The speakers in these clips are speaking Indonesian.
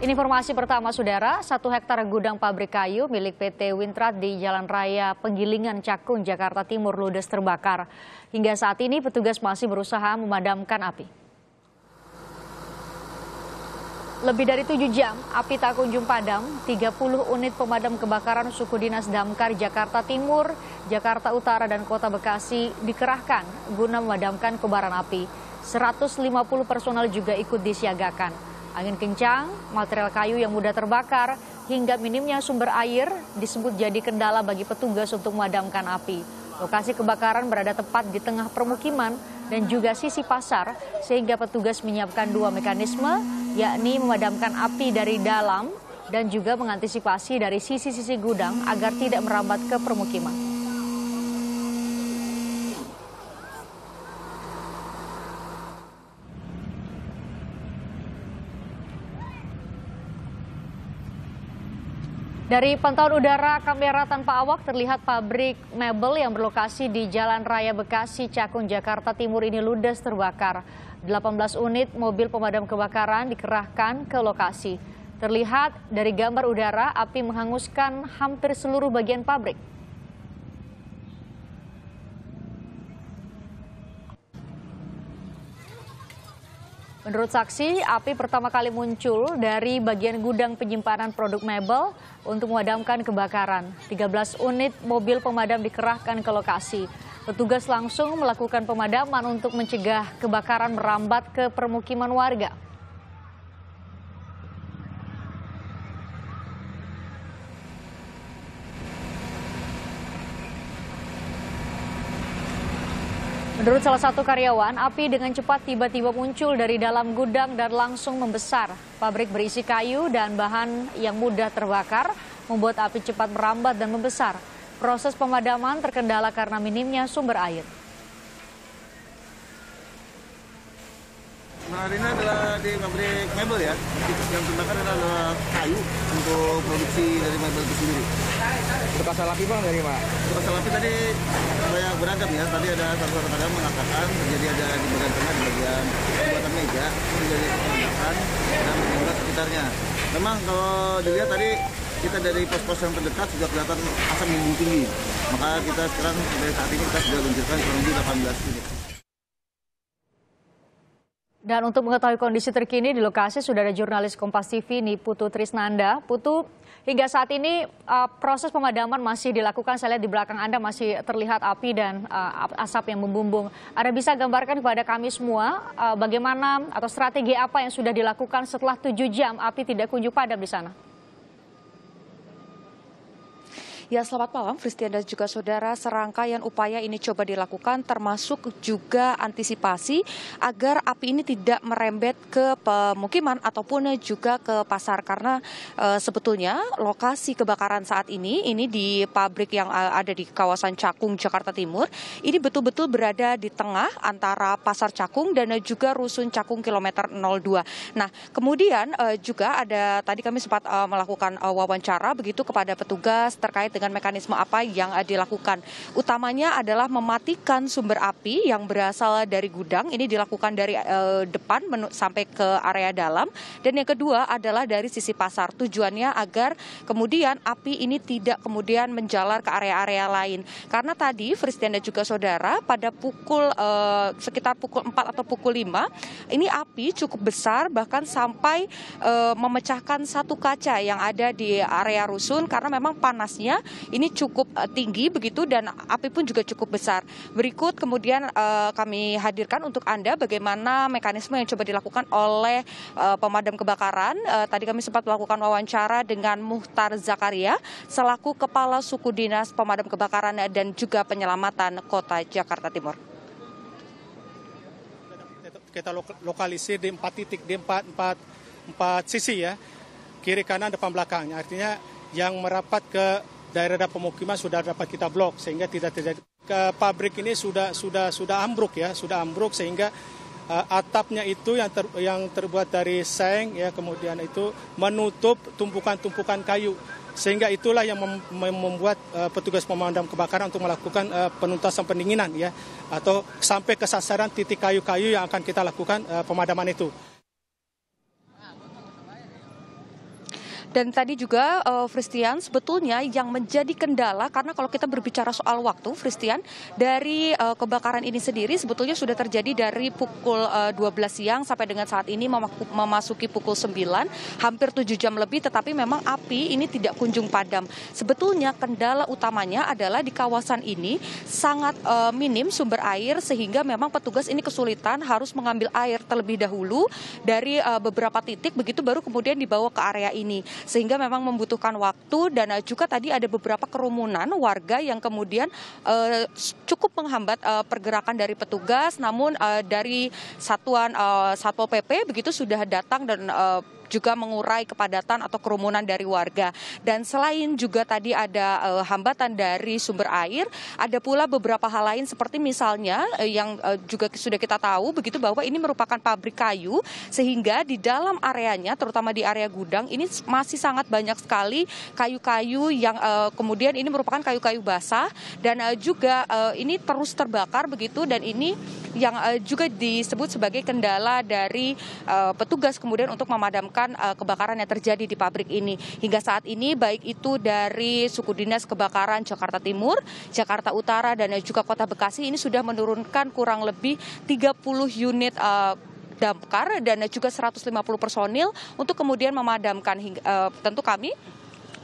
Informasi pertama, Saudara, 1 hektar gudang pabrik kayu milik PT Wintrat di Jalan Raya Penggilingan Cakung, Jakarta Timur ludes terbakar. Hingga saat ini petugas masih berusaha memadamkan api. Lebih dari 7 jam, api tak kunjung padam. 30 unit pemadam kebakaran suku dinas Damkar Jakarta Timur, Jakarta Utara, dan Kota Bekasi dikerahkan guna memadamkan kobaran api. 150 personel juga ikut disiagakan. Angin kencang, material kayu yang mudah terbakar, hingga minimnya sumber air disebut jadi kendala bagi petugas untuk memadamkan api. Lokasi kebakaran berada tepat di tengah permukiman dan juga sisi pasar, sehingga petugas menyiapkan 2 mekanisme, yakni memadamkan api dari dalam dan juga mengantisipasi dari sisi-sisi gudang agar tidak merambat ke permukiman. Dari pantauan udara kamera tanpa awak terlihat pabrik mebel yang berlokasi di Jalan Raya Bekasi, Cakung, Jakarta Timur ini ludes terbakar. 18 unit mobil pemadam kebakaran dikerahkan ke lokasi. Terlihat dari gambar udara api menghanguskan hampir seluruh bagian pabrik. Menurut saksi, api pertama kali muncul dari bagian gudang penyimpanan produk mebel untuk memadamkan kebakaran. 13 unit mobil pemadam dikerahkan ke lokasi. Petugas langsung melakukan pemadaman untuk mencegah kebakaran merambat ke permukiman warga. Menurut salah satu karyawan, api dengan cepat tiba-tiba muncul dari dalam gudang dan langsung membesar. Pabrik berisi kayu dan bahan yang mudah terbakar, membuat api cepat merambat dan membesar. Proses pemadaman terkendala karena minimnya sumber air. Nah, ini adalah di pabrik mebel ya. Yang terbakar adalah kayu untuk produksi dari mebel itu sendiri. Berkasal api bang dari mana? Berkasal api tadi banyak beragam ya. Tadi ada satu kadang mengatakan terjadi ada di bagian tengah, di bagian pembuatan meja, terjadi ledakan dan meninggal sekitarnya. Memang kalau dilihat tadi kita dari pos-pos yang terdekat sudah kelihatan asap membumbung tinggi. Maka kita sekarang dari saat ini kita sudah luncurkan kurang lebih 18 unit. Dan untuk mengetahui kondisi terkini di lokasi sudah ada jurnalis Kompas TV Putu Trisnanda. Putu, hingga saat ini proses pemadaman masih dilakukan. Saya lihat di belakang Anda masih terlihat api dan asap yang membumbung. Anda bisa gambarkan kepada kami semua bagaimana atau strategi apa yang sudah dilakukan setelah 7 jam api tidak kunjung padam di sana? Ya, selamat malam, Fristian dan juga saudara. Serangkaian upaya ini coba dilakukan termasuk juga antisipasi agar api ini tidak merembet ke pemukiman ataupun juga ke pasar. Karena sebetulnya lokasi kebakaran saat ini di pabrik yang ada di kawasan Cakung, Jakarta Timur, ini betul-betul berada di tengah antara pasar Cakung dan juga rusun Cakung kilometer 02. Nah, kemudian juga ada, tadi kami sempat melakukan wawancara begitu kepada petugas terkait dengan mekanisme apa yang dilakukan. Utamanya adalah mematikan sumber api yang berasal dari gudang. Ini dilakukan dari depan sampai ke area dalam. Dan yang kedua adalah dari sisi pasar. Tujuannya agar kemudian api ini tidak kemudian menjalar ke area-area lain. Karena tadi, Fristian dan juga saudara, pada sekitar pukul 4 atau pukul 5, ini api cukup besar bahkan sampai memecahkan satu kaca yang ada di area rusun karena memang panasnya ini cukup tinggi begitu dan api pun juga cukup besar. Berikut kemudian kami hadirkan untuk Anda bagaimana mekanisme yang coba dilakukan oleh pemadam kebakaran. Tadi kami sempat melakukan wawancara dengan Muhtar Zakaria selaku Kepala Suku Dinas Pemadam Kebakaran dan juga Penyelamatan Kota Jakarta Timur. Kita lokalisir di 4 titik, di 4 sisi ya, kiri kanan depan belakangnya. Artinya yang merapat ke daerah pemukiman sudah dapat kita blok sehingga tidak terjadi. Pabrik ini sudah ambruk ya, sudah ambruk sehingga atapnya itu yang terbuat dari seng ya, kemudian itu menutup tumpukan-tumpukan kayu. Sehingga itulah yang membuat petugas pemadam kebakaran untuk melakukan penuntasan pendinginan ya, atau sampai ke sasaran titik kayu-kayu yang akan kita lakukan pemadaman itu. Dan tadi juga Fristian, sebetulnya yang menjadi kendala karena kalau kita berbicara soal waktu, Fristian, dari kebakaran ini sendiri sebetulnya sudah terjadi dari pukul 12 siang sampai dengan saat ini memasuki pukul 9, hampir 7 jam lebih, tetapi memang api ini tidak kunjung padam. Sebetulnya kendala utamanya adalah di kawasan ini sangat minim sumber air sehingga memang petugas ini kesulitan harus mengambil air terlebih dahulu dari beberapa titik, begitu baru kemudian dibawa ke area ini. Sehingga memang membutuhkan waktu dan juga tadi ada beberapa kerumunan warga yang kemudian cukup menghambat pergerakan dari petugas, namun dari satuan Satpol PP begitu sudah datang dan juga mengurai kepadatan atau kerumunan dari warga. Dan selain juga tadi ada hambatan dari sumber air, ada pula beberapa hal lain seperti misalnya yang juga sudah kita tahu begitu bahwa ini merupakan pabrik kayu, sehingga di dalam areanya terutama di area gudang ini masih sangat banyak sekali kayu-kayu yang kemudian ini merupakan kayu-kayu basah dan juga ini terus terbakar begitu, dan ini yang juga disebut sebagai kendala dari petugas kemudian untuk memadamkan kebakaran yang terjadi di pabrik ini. Hingga saat ini baik itu dari Suku Dinas Kebakaran Jakarta Timur, Jakarta Utara dan juga Kota Bekasi ini sudah menurunkan kurang lebih 30 unit damkar dan juga 150 personil untuk kemudian memadamkan. Tentu kami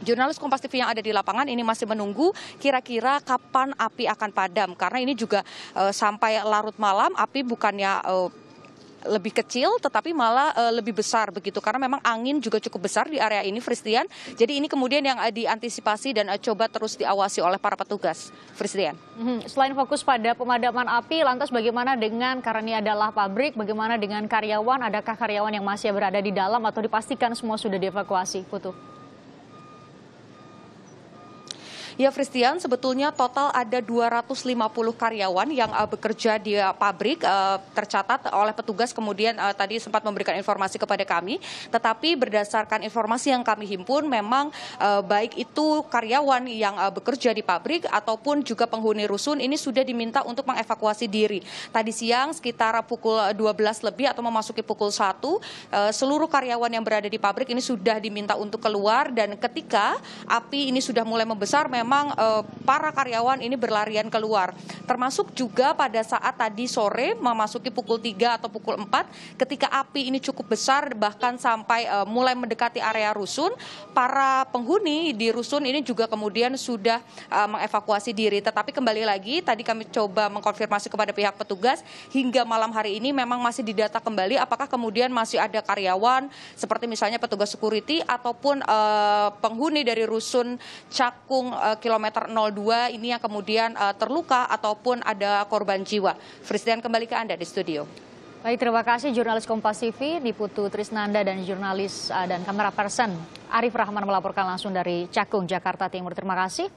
jurnalis Kompas TV yang ada di lapangan ini masih menunggu kira-kira kapan api akan padam, karena ini juga sampai larut malam api bukannya lebih kecil tetapi malah lebih besar begitu, karena memang angin juga cukup besar di area ini, Fristian. Jadi ini kemudian yang diantisipasi dan coba terus diawasi oleh para petugas, Fristian. Selain fokus pada pemadaman api, lantas bagaimana dengan, karena ini adalah pabrik, bagaimana dengan karyawan? Adakah karyawan yang masih berada di dalam atau dipastikan semua sudah dievakuasi, Putu? Ya, Fristian, sebetulnya total ada 250 karyawan yang bekerja di pabrik, tercatat oleh petugas kemudian tadi sempat memberikan informasi kepada kami. Tetapi berdasarkan informasi yang kami himpun, memang baik itu karyawan yang bekerja di pabrik ataupun juga penghuni rusun ini sudah diminta untuk mengevakuasi diri. Tadi siang sekitar pukul 12 lebih atau memasuki pukul 1, seluruh karyawan yang berada di pabrik ini sudah diminta untuk keluar, dan ketika api ini sudah mulai membesar, memang para karyawan ini berlarian keluar. Termasuk juga pada saat tadi sore memasuki pukul 3 atau pukul 4 ketika api ini cukup besar bahkan sampai mulai mendekati area rusun, para penghuni di rusun ini juga kemudian sudah mengevakuasi diri. Tetapi kembali lagi tadi kami coba mengkonfirmasi kepada pihak petugas, hingga malam hari ini memang masih didata kembali apakah kemudian masih ada karyawan seperti misalnya petugas security ataupun penghuni dari rusun Cakung kilometer 02 ini yang kemudian terluka ataupun ada korban jiwa. Fristian, kembali ke Anda di studio. Baik, terima kasih jurnalis Kompas TV Putu Trisnanda dan jurnalis dan kamera person Arif Rahman melaporkan langsung dari Cakung, Jakarta Timur. Terima kasih.